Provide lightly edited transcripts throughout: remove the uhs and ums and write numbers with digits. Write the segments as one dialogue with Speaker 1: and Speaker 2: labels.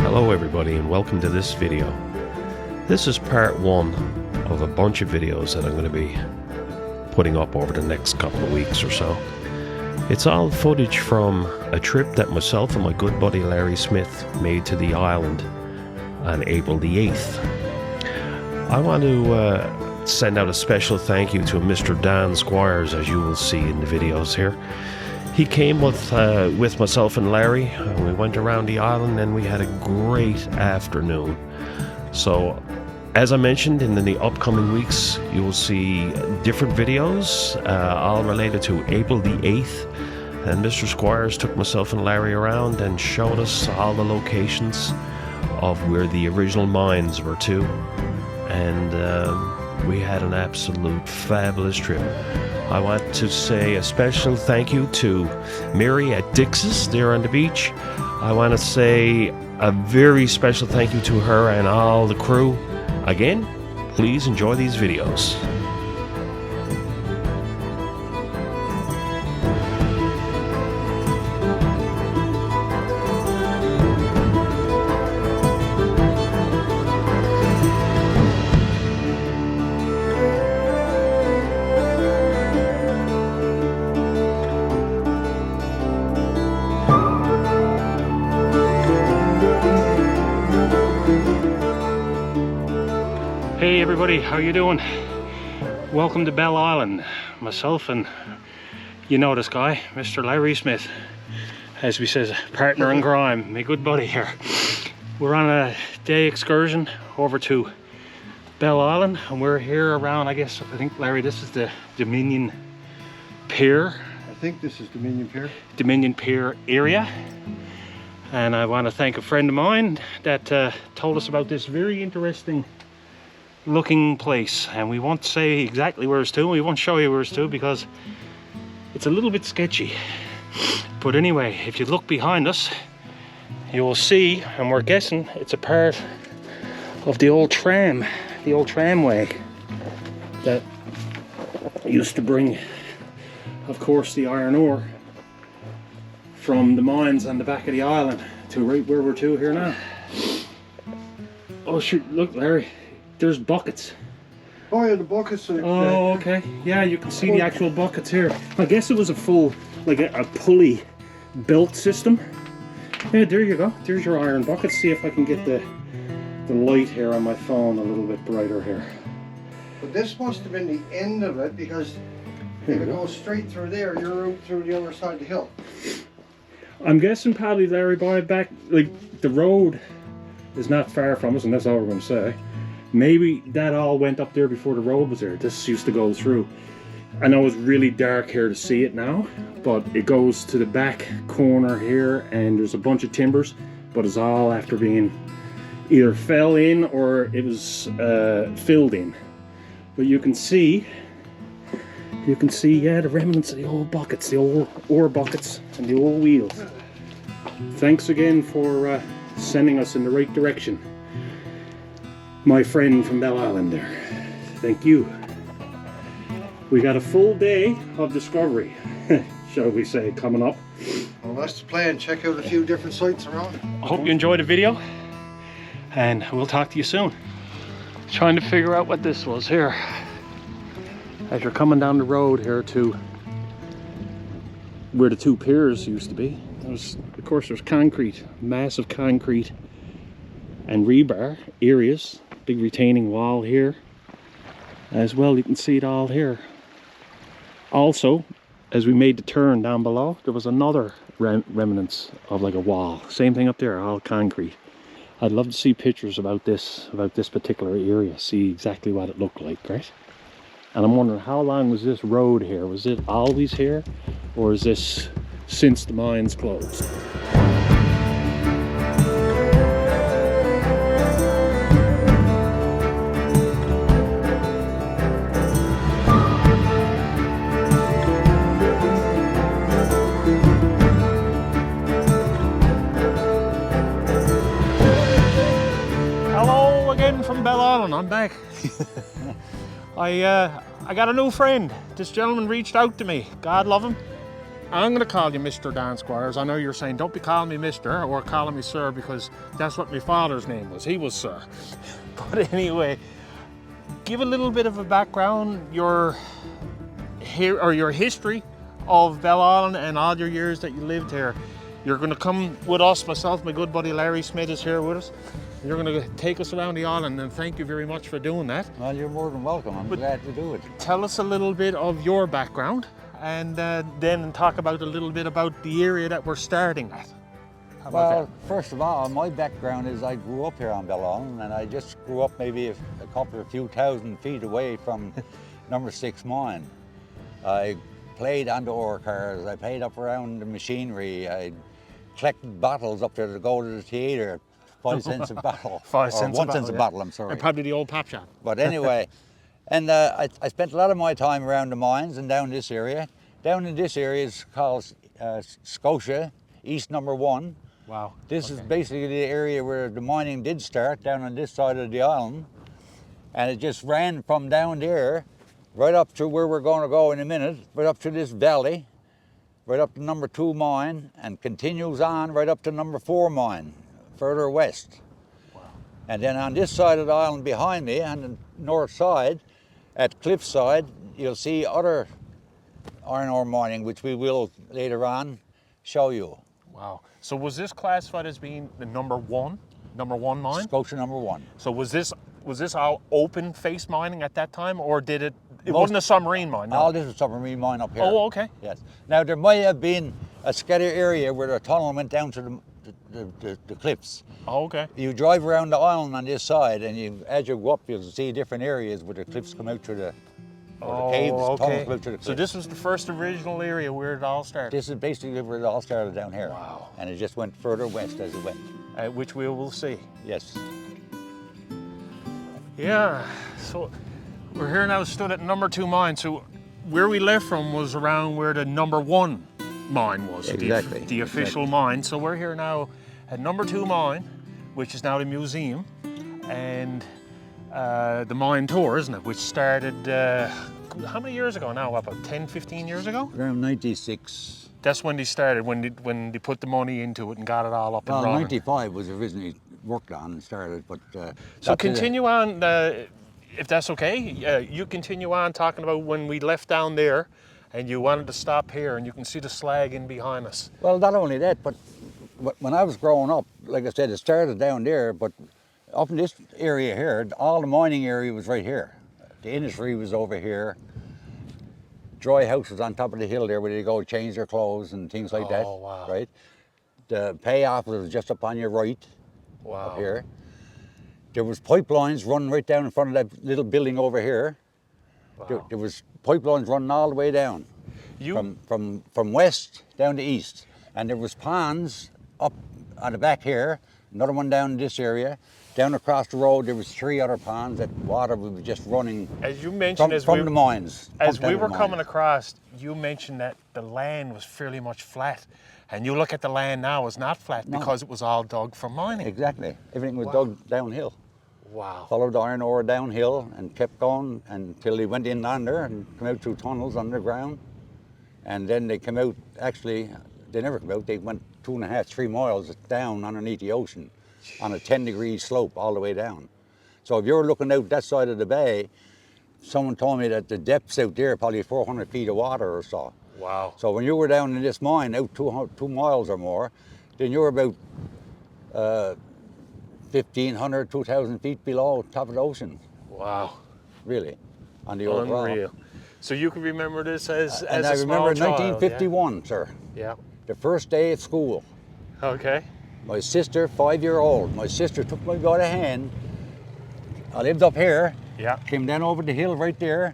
Speaker 1: Hello everybody and welcome to this video. This is part one of a bunch of videos that I'm going to be putting up over the next couple of weeks or so. It's all footage from a trip that myself and my good buddy Larry Smith made to the island on April the 8th. I want to send out a special thank you to Mr. Dan Squires, as you will see in the videos here. He came with myself and Larry, and we went around the island and we had a great afternoon. So, as I mentioned, in the upcoming weeks, you will see different videos, all related to April the 8th. And Mr. Squires took myself and Larry around and showed us all the locations of where the original mines were too. And we had an absolute fabulous trip. I want to say a special thank you to Mary at Dix's there on the beach. I want to say a very special thank you to her and all the crew. Again, please enjoy these videos.
Speaker 2: Hey everybody, how you doing? Welcome to Bell Island. Myself and you know this guy, Mr. Larry Smith, as we says, partner in crime, my good buddy here. We're on a day excursion over to Bell Island and we're here around, I think Larry, this is the Dominion Pier.
Speaker 3: I think this is Dominion Pier.
Speaker 2: Dominion Pier area. And I want to thank a friend of mine that told us about this very interesting looking place, and we won't say exactly where it's to, we won't show you where it's to because it's a little bit sketchy. But anyway, if you look behind us you will see, and we're guessing it's a part of the old tramway that used to bring, of course, the iron ore from the mines on the back of the island to right where we're to here now. Oh shoot, look Larry, there's buckets.
Speaker 3: Oh yeah, the buckets are...
Speaker 2: Oh, okay. Yeah, you can see the actual buckets here. I guess it was a full, like a pulley belt system. Yeah, there you go. There's your iron buckets. See if I can get the light here on my phone a little bit brighter here.
Speaker 3: But this must have been the end of it, because if it goes straight through there, you're out through the other side of the hill.
Speaker 2: I'm guessing probably, Larry, by back, like the road is not far from us, and that's all we're going to say. Maybe that all went up there before the road was there. This used to go through. I know it's really dark here to see it now, but it goes to the back corner here and there's a bunch of timbers, but it's all after being either fell in or it was filled in. But you can see, yeah, the remnants of the old buckets, the old ore buckets and the old wheels. Thanks again for sending us in the right direction, my friend from Bell Island there. Thank you. We got a full day of discovery, shall we say, coming up.
Speaker 3: Well, that's the plan. Check out a few different sites around.
Speaker 2: I hope you enjoyed the video, and we'll talk to you soon. Trying to figure out what this was here. As you're coming down the road here to where the two piers used to be, of course there's concrete, massive concrete and rebar areas. Big retaining wall here as well. You can see it all here. Also, as we made the turn down below, there was another remnants of like a wall. Same thing up there, all concrete. I'd love to see pictures about this particular area, see exactly what it looked like, right? And I'm wondering, how long was this road here? Was it always here, or is this since the mines closed? Hello again from Bell Island. I'm back. I got a new friend. This gentleman reached out to me. God love him. I'm going to call you Mr. Dan Squires. I know you're saying don't be calling me Mr. or calling me Sir, because that's what my father's name was. He was Sir. But anyway, give a little bit of a background, your history of Bell Island and all your years that you lived here. You're going to come with us. Myself, my good buddy Larry Smith is here with us. You're going to take us around the island, and thank you very much for doing that.
Speaker 4: Well, you're more than welcome. I'm glad to do it.
Speaker 2: Tell us a little bit of your background, and then talk about a little bit about the area that we're starting at. How about
Speaker 4: Well, first of all, my background is I grew up here on Bell Island, and I just grew up maybe a few thousand feet away from number 6 mine. I played on the ore cars, I played up around the machinery, I collected bottles up there to go to the theatre, 5 cents a bottle.
Speaker 2: 5 cents a
Speaker 4: 1
Speaker 2: bottle,
Speaker 4: cent a
Speaker 2: yeah.
Speaker 4: bottle, I'm sorry.
Speaker 2: And probably the old pop shop.
Speaker 4: But anyway, and I spent a lot of my time around the mines and down this area. Down in this area is called Scotia, East number 1.
Speaker 2: Wow.
Speaker 4: This is basically the area where the mining did start, down on this side of the island. And it just ran from down there, right up to where we're going to go in a minute, right up to this valley, right up to number 2 mine, and continues on right up to number 4 mine, further west.
Speaker 2: Wow.
Speaker 4: And then on this side of the island behind me, on the north side, at Cliffside, you'll see other iron ore mining, which we will later on show you.
Speaker 2: Wow. So was this classified as being the number one mine?
Speaker 4: Scotia number 1.
Speaker 2: So was this all open face mining at that time, or did it wasn't a submarine mine? No.
Speaker 4: All this is submarine mine up here.
Speaker 2: Oh, okay.
Speaker 4: Yes. Now there might have been a scatter area where the tunnel went down to the cliffs.
Speaker 2: Oh, okay.
Speaker 4: You drive around the island on this side, and as you go up, you'll see different areas where the cliffs come out to the, or the caves, tunnels come out to the cliffs.
Speaker 2: So this was the first original area where it all started?
Speaker 4: This is basically where it all started down here.
Speaker 2: Wow.
Speaker 4: And it just went further west as it went.
Speaker 2: Which we will see.
Speaker 4: Yes.
Speaker 2: Yeah, so we're here now, stood at number 2 mine. So where we left from was around where the number 1 mine was.
Speaker 4: Exactly.
Speaker 2: The official mine. So we're here now at number 2 mine, which is now the museum, and the mine tour, isn't it? Which started, how many years ago now? About 10, 15 years ago?
Speaker 4: Around 96.
Speaker 2: That's when they started, when they put the money into it and got it all up and
Speaker 4: Well,
Speaker 2: running.
Speaker 4: 95 was originally worked on and started, but...
Speaker 2: So continue on, if that's okay. You continue on talking about when we left down there and you wanted to stop here, and you can see the slag in behind us.
Speaker 4: Well, not only that, but when I was growing up, like I said, it started down there, but up in this area here, all the mining area was right here. The industry was over here. Dry house was on top of the hill there where they go change their clothes and things like that,
Speaker 2: wow.
Speaker 4: right? The payoff was just up on your right,
Speaker 2: Wow.
Speaker 4: up here. There was pipelines running right down in front of that little building over here.
Speaker 2: Wow.
Speaker 4: There was pipelines running all the way down, from west down to east. And there was ponds up on the back here, another one down in this area. Down across the road, there was 3 other ponds that water was just running
Speaker 2: As you mentioned,
Speaker 4: from the mines.
Speaker 2: As we were coming across, you mentioned that the land was fairly much flat. And you look at the land now, it's not flat because it was all dug for mining.
Speaker 4: Exactly. Everything was dug downhill.
Speaker 2: Wow.
Speaker 4: Followed the iron ore downhill and kept going until they went in under and come out through tunnels underground. And then they come out, actually, they never come out, they went 2.5, 3 miles down underneath the ocean on a 10-degree slope all the way down. So if you're looking out that side of the bay, someone told me that the depths out there are probably 400 feet of water or so.
Speaker 2: Wow.
Speaker 4: So when you were down in this mine, out 2 miles or more, then you were about 1,500, 2,000 feet below top of the ocean.
Speaker 2: Wow.
Speaker 4: Really, on the old rock.
Speaker 2: Unreal. So you can remember this as
Speaker 4: And
Speaker 2: a
Speaker 4: I
Speaker 2: small
Speaker 4: remember
Speaker 2: child,
Speaker 4: 1951, sir,
Speaker 2: Yeah.
Speaker 4: the first day at school.
Speaker 2: Okay.
Speaker 4: My sister, 5-year-old, my sister took me by the hand. I lived up here,
Speaker 2: Yeah.
Speaker 4: came down over the hill right there,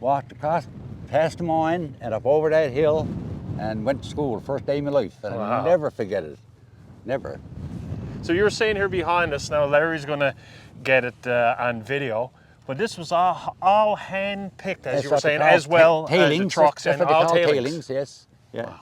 Speaker 4: walked across, past the mine, and up over that hill, and went to school, first day of my life. And
Speaker 2: Wow.
Speaker 4: I'll never forget it, never.
Speaker 2: So you're seeing here behind us now, Larry's going to get it on video, but this was all hand-picked, as
Speaker 4: That's
Speaker 2: you were
Speaker 4: what they
Speaker 2: saying,
Speaker 4: call
Speaker 2: as well
Speaker 4: tailings.
Speaker 2: as the trucks
Speaker 4: That's
Speaker 2: and
Speaker 4: what they
Speaker 2: all
Speaker 4: call
Speaker 2: tailings.
Speaker 4: yes. Yeah.
Speaker 2: Wow.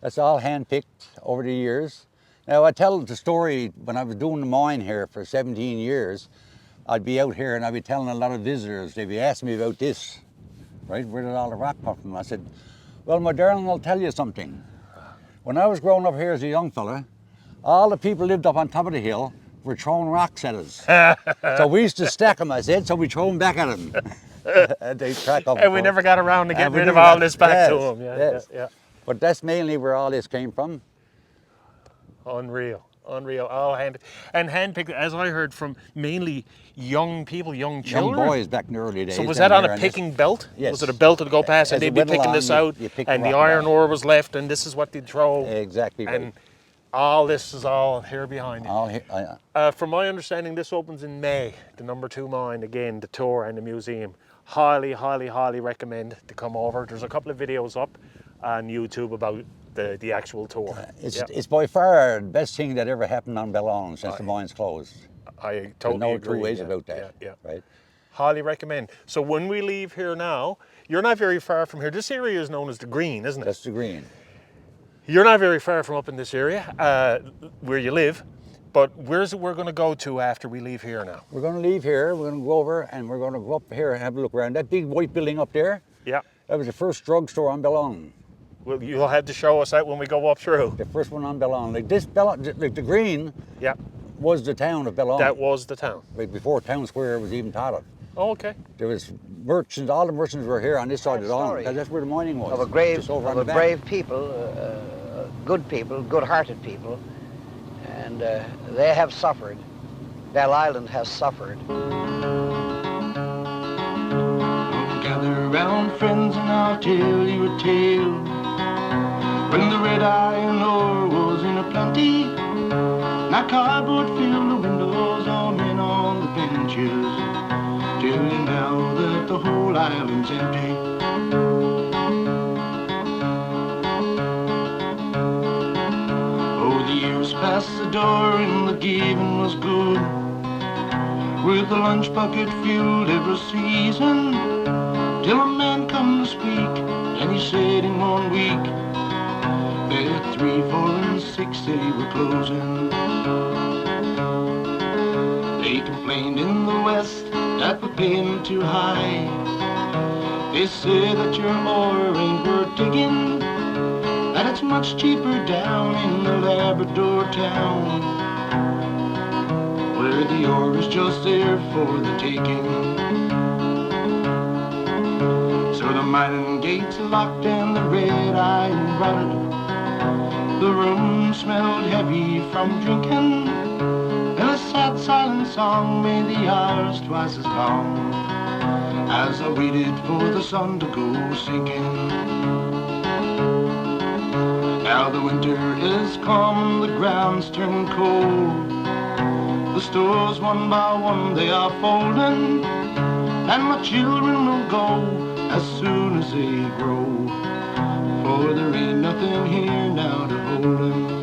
Speaker 4: That's all hand-picked over the years. Now, I tell the story when I was doing the mine here for 17 years. I'd be out here and I'd be telling a lot of visitors, they'd be asking me about this, right? Where did all the rock come from? I said, well, my darling, I'll tell you something. When I was growing up here as a young fella, all the people lived up on top of the hill were throwing rocks at us. So we used to stack them, I said, so we throw them back at them. And they'd crack up.
Speaker 2: And we never got around to getting rid of all this back to them. Yeah,
Speaker 4: yes.
Speaker 2: yeah.
Speaker 4: But that's mainly where all this came from.
Speaker 2: Unreal. All handpicked, as I heard, from mainly young people, young children.
Speaker 4: Young boys back in the early days.
Speaker 2: So was that on a picking belt?
Speaker 4: Yes.
Speaker 2: Was it a belt that would go past and they'd be picking this out, and the iron ore was left, and this is what they'd throw?
Speaker 4: Exactly right.
Speaker 2: And all this is all here behind you.
Speaker 4: All here,
Speaker 2: From my understanding, this opens in May, the number 2 mine, again, the tour and the museum. Highly, highly, highly recommend to come over. There's a couple of videos up on YouTube about the actual tour.
Speaker 4: It's by far the best thing that ever happened on Bellon since the mine's closed.
Speaker 2: I totally agree.
Speaker 4: There's no 2 ways about that. Right?
Speaker 2: Highly recommend. So when we leave here now, you're not very far from here. This area is known as the Green, isn't it?
Speaker 4: That's the Green.
Speaker 2: You're not very far from up in this area, where you live, but where's it we're going to go to after we leave here now?
Speaker 4: We're going to leave here, we're going to go over, and we're going to go up here and have a look around. That big white building up there, that was the first drugstore on Bellon.
Speaker 2: Well, you'll have to show us that when we go up through.
Speaker 4: The first one on Bellon. Like this Bellon, like the Green was the town of Bellon.
Speaker 2: That was the town.
Speaker 4: Like before Town Square was even thought of.
Speaker 2: Oh, okay.
Speaker 4: There was merchants, all the merchants were here on this side of the Don, because that's where the mining was.
Speaker 3: Of a brave people, good people, good-hearted people, and they have suffered. Bell Island has suffered.
Speaker 5: Gather round, friends, and I'll tell you a tale. When the red iron ore was in a plenty, now cardboard filled the windows, all men on the benches. Tell you now that the whole island's empty. Oh, the years passed the door and the giving was good, with the lunch bucket filled every season, till a man come to speak, and he said in 1 week that 3, 4, and 6 they were closing. They complained in the West that we're paying too high. They say that your ore ain't worth digging, that it's much cheaper down in the Labrador town, where the ore is just there for the taking. So the mining gates locked and the red iron rotted. The room smelled heavy from drinking, and a sad silent song made the hours twice as long as I waited for the sun to go sinking. Now the winter is come, the ground's turning cold. The stores one by one they are folding, and my children will go as soon as they grow, for there ain't nothing here now to hold them.